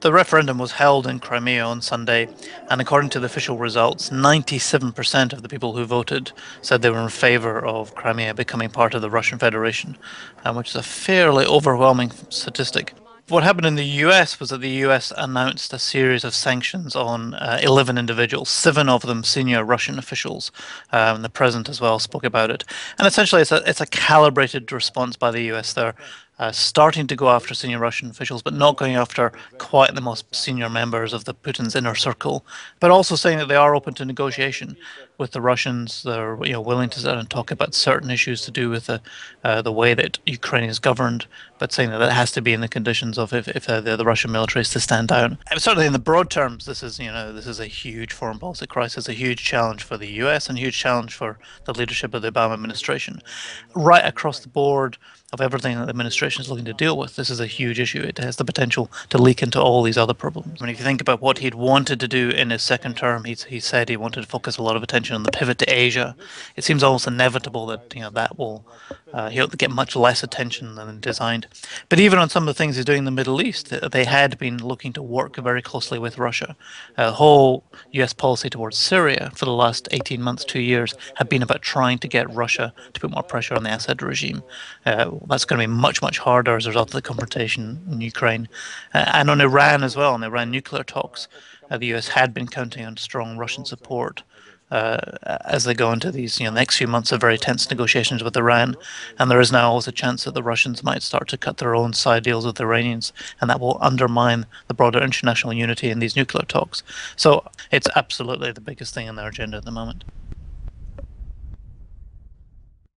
The referendum was held in Crimea on Sunday, and according to the official results, 97% of the people who voted said they were in favour of Crimea becoming part of the Russian Federation, which is a fairly overwhelming statistic. What happened in the US was that the US announced a series of sanctions on 11 individuals, seven of them senior Russian officials. The president as well spoke about it. And essentially, it's a calibrated response by the US there, starting to go after senior Russian officials, but not going after quite the most senior members of the Putin's inner circle, but also saying that they are open to negotiation with the Russians. They're willing to sit and talk about certain issues to do with the way that Ukraine is governed, but saying that it has to be in the conditions of if the Russian military is to stand down. And certainly in the broad terms, this is a huge foreign policy crisis, a huge challenge for the US, and a huge challenge for the leadership of the Obama administration, right across the board of everything that the administration is looking to deal with. This is a huge issue. It has the potential to leak into all these other problems. I mean, if you think about what he'd wanted to do in his second term, he said he wanted to focus a lot of attention on the pivot to Asia. It seems almost inevitable that that will he'll get much less attention than designed. But even on some of the things he's doing in the Middle East, they had been looking to work very closely with Russia. The whole US policy towards Syria for the last 18 months, 2 years, have been about trying to get Russia to put more pressure on the Assad regime. That's going to be much, much harder as a result of the confrontation in Ukraine. And on Iran as well, on Iran nuclear talks, the US had been counting on strong Russian support as they go into these next few months of very tense negotiations with Iran. And there is now always a chance that the Russians might start to cut their own side deals with the Iranians, and that will undermine the broader international unity in these nuclear talks. So it's absolutely the biggest thing on their agenda at the moment.